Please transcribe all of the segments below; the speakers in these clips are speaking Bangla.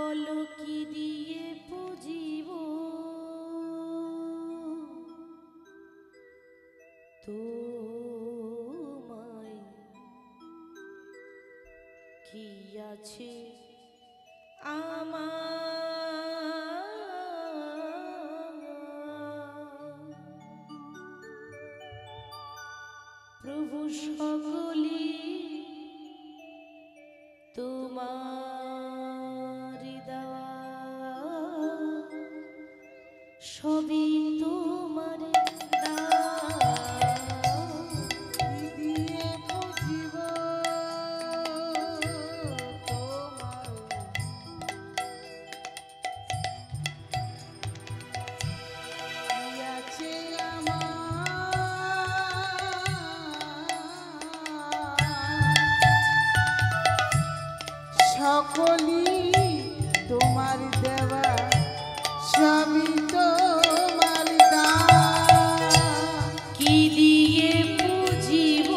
বলো কি দিয়ে পুজিব তোমায়, কি আছে আমার প্রভু সকলি তোমার দেওয়া, সবই তোমার সকলি তোমার দেওয়া, সবই তোমার দান। কি দিয়ে পুজিব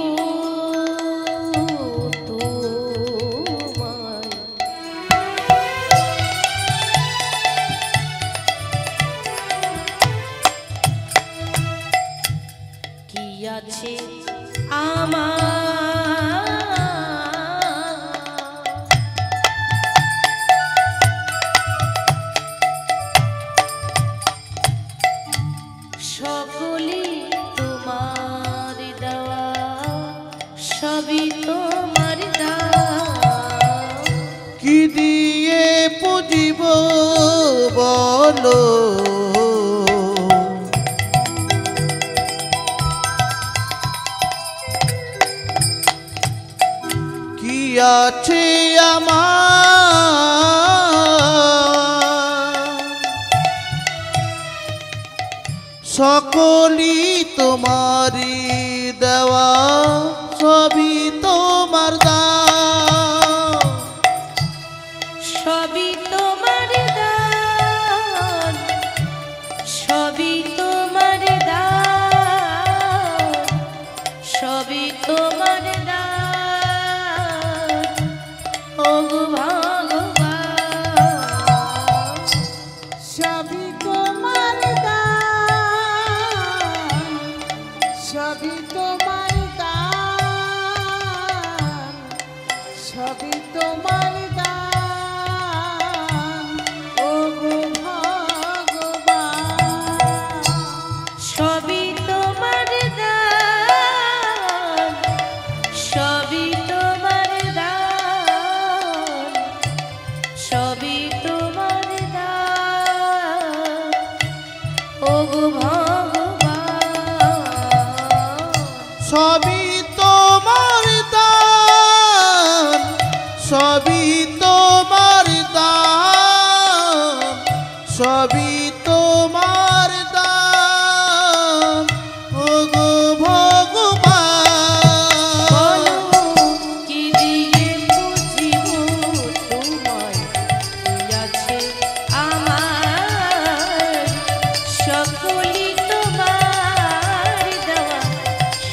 তোমায়, কি আছে আমার সকলি তোমার দেওয়া, সবই তোমার দান। কি দিয়ে পুজিব বলো, কি আছে আমার সকলি তোমারি দেওয়া, সবই তোমার দান। সবই তোমার দান, সবই তোমার দান, সবই তোমার দান। ওগো ভগবান, সবই তোমার দান, সবই তোমার দান, সবই তোমার দান। ওগো ভগবান, সবই তোমার দান, সবই তোমার দান, সবই তোমার দান। ওগো ভগবান, সবই তোমার দান, সবই তোমার দান, সবই তোমার দান। ওগো ভগবান, বলো কি দিয়ে পুজিব তোমায়, কি আছে আমার সকলি তোমার দেওয়া,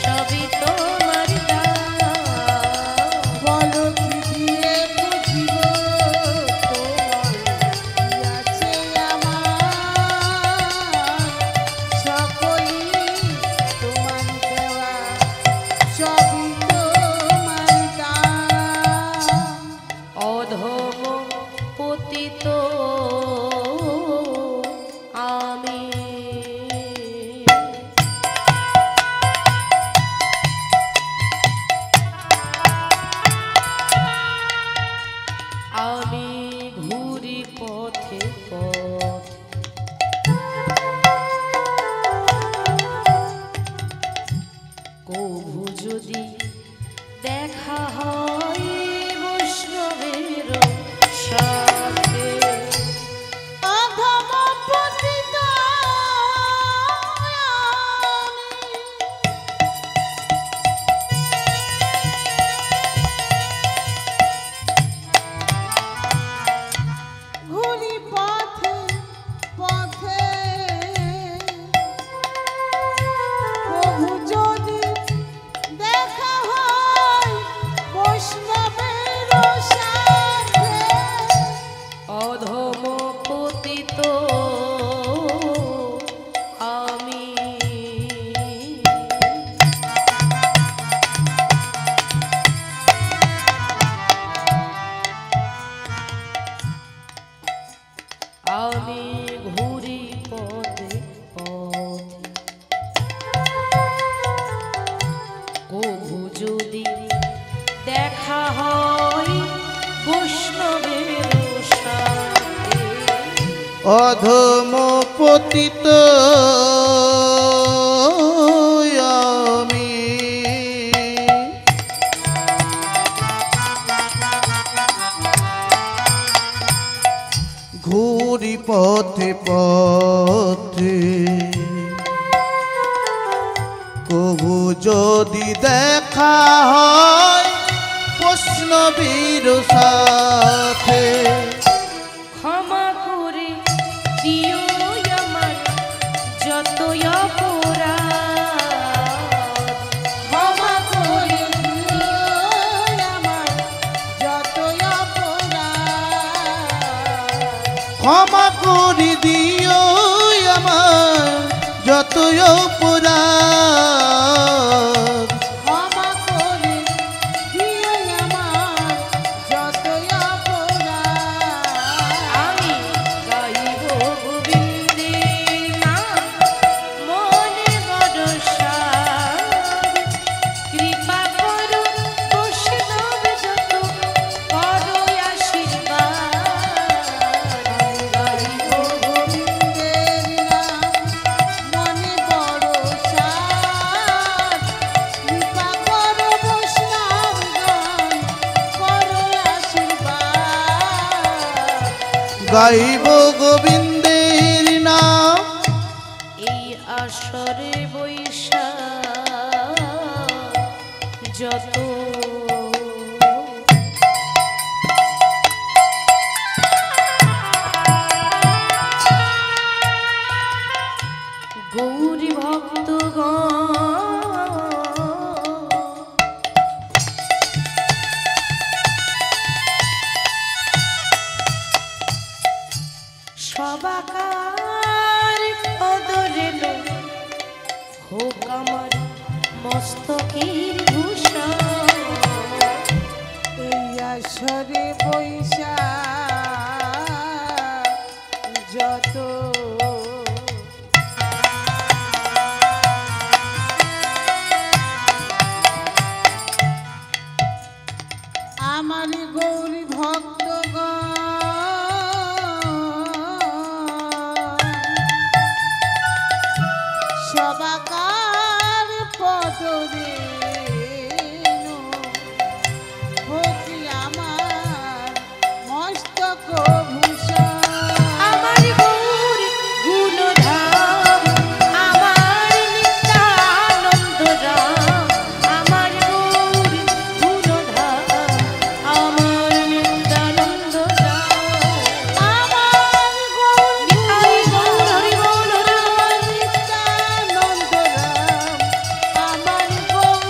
সবই তোমার দান। বলো কি দিয়ে বুঝিব তোমার, কি আছে আমার সকলি তোমার দেওয়া, সবই তোমার দান। অধম পতিত আমি, আমি ঘুরি পথে পথে, কভু যদি দেখা হয় বৈষ্ণবের সাথে, অধম পতিত আমি, ঘুরি পথে পথে, প্রভু যদি দেখা অধম পতিত আমি ঘুরি পথে পথে কবু যদি দেখা হয় বৈষ্ণবীর সাথে ক্ষমা করে দিও আমার যত অপরাধ, ক্ষমা করে দিও আমার যত অপরাধ। ক্ষমা করে দিও আমার যত অপরাধ ক্ষমা করে দিও আমার যত অপরাধ। আমি গাইব গোবিন্দের নাম মনে বড় সাধ, কৃপা করো বৈষ্ণব যত করো আশীর্বাদ। গাইব গোবিন্দের নাম মনে বড় সাধ, কৃপা করো বৈষ্ণবগণ, করো আশীর্বাদ। গাইব গোবিন্দের নাম এই আসরে বৈশা যত গৌরী ভক্তগণ সবাকার কদরে লো হোক আমার মস্তকের ভূষণ। এই আসরে বৈশা যত আমার গৌরী ভক্তগণ সবাকার পদরে হতি আমার মস্তক ভূষণ। আমার গৌর গুণধাম, আমার নিত্যানন্দ রাম, আমার গৌর গুণধাম, আমার নিত্যানন্দ রাম, আমার গৌর নিতাই গৌর হরি গৌর রাম, নিত্যানন্দ রাম, আমার গৌর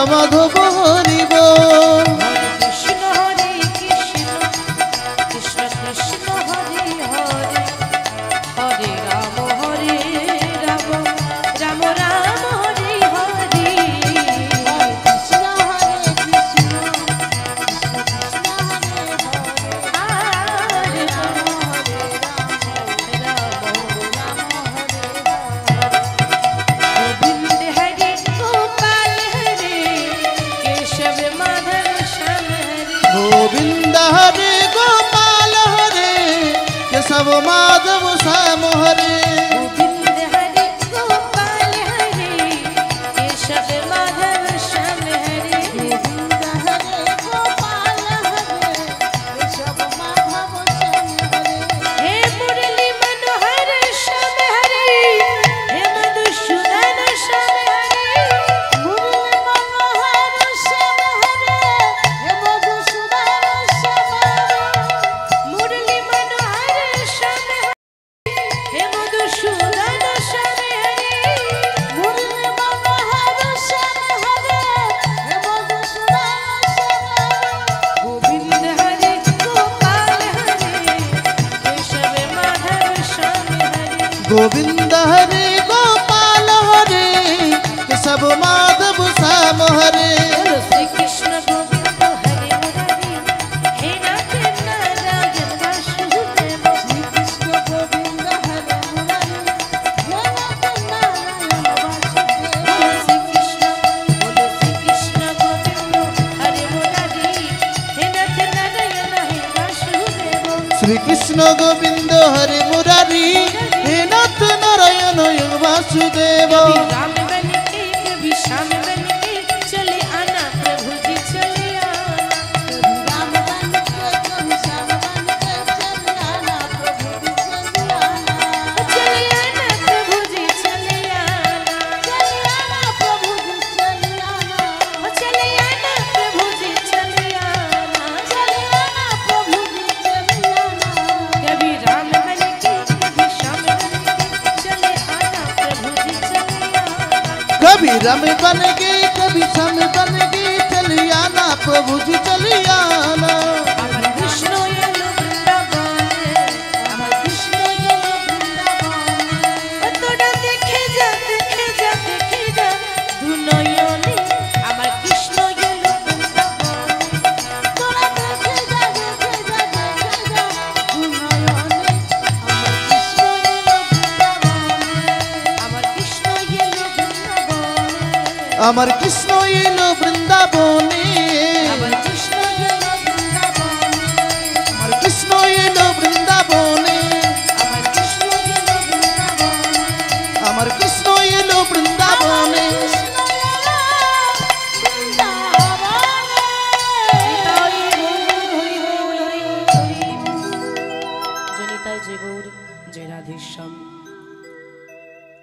মাধব হরি বল। হরে কৃষ্ণ কৃষ্ণ কৃষ্ণ হরে হরে, হরে রাম রাম রাম হরে হরে। কৃষ্ণ হরে কৃষ্ণ কৃষ্ণ কৃষ্ণ হরে হরে, হরে রাম হরে রাম রাম गोविंद हरे गोपाल हरे, केशव माधव श्याम हरे। गोविंद हरे गोपाल हरे केशव माधव श्याम हरे। गोविंद हरे गोपाल हरे केशव माधव श्याम हरे। हे मुरली मनोहर श्याम हरे, हे मधुसूदन श्याम हरे। मुरली मनोहर श्याम हरे, हे मधुसूदन श्याम हरे। मुरली मनोहर श्याम हरे, हे मधुसूदन श्याम हरे। मुरली मनोहर श्याम हरे, हे मधुसूदन श्याम हरे। गोविंद हरे गोपाल हरे केशव माधव श्याम हरे। गोविंद हरे गोपाल हरे केशव माधव श्याम हरे। बोलो श्री कृष्ण गोविंद हरे मुरारी, हे नाथ नारायण वासुदेव। श्री कृष्ण गोविंद हरे मुरारी, हे नाथ नारायण वासुदेव। बोलो श्री कृष्ण गोविंद हरे मुरारी, हे नाथ नारायण हे वासुदेव। श्री कृष्ण गोविंद हरे मुरारी, हे नाथ नारायण हे वासुदेव। राम बन के कभी श्याम बन के चले आना प्रभु जी चले आना। राम बन के कभी श्याम बन के चले आना प्रभु जी चले आना। चले आना प्रभु जी चले आना। चले आना प्रभु जी चले आना। चले आना प्रभु जी चले आना। चले आना प्रभु जी चले आना। कभी राम बन के कभी श्याम बन के चले आना प्रभु जी चले आना। कभी राम बन के कभी श्याम बन के चले आना प्रभु जी चले आना। अमर कृष्ण येलो वृंदावन, अमर कृष्ण येलो वृंदावन। तोड़ा देखे जा दुनयने, अमर कृष्ण येलो वृंदावन। तोरा देखे जा दुनयने, अमर कृष्ण येलो वृंदावन। अमर कृष्ण येलो वृंदावने। अमर कृष्ण येलो वृंदावन। अमर कृष्ण येलो वृंदावने।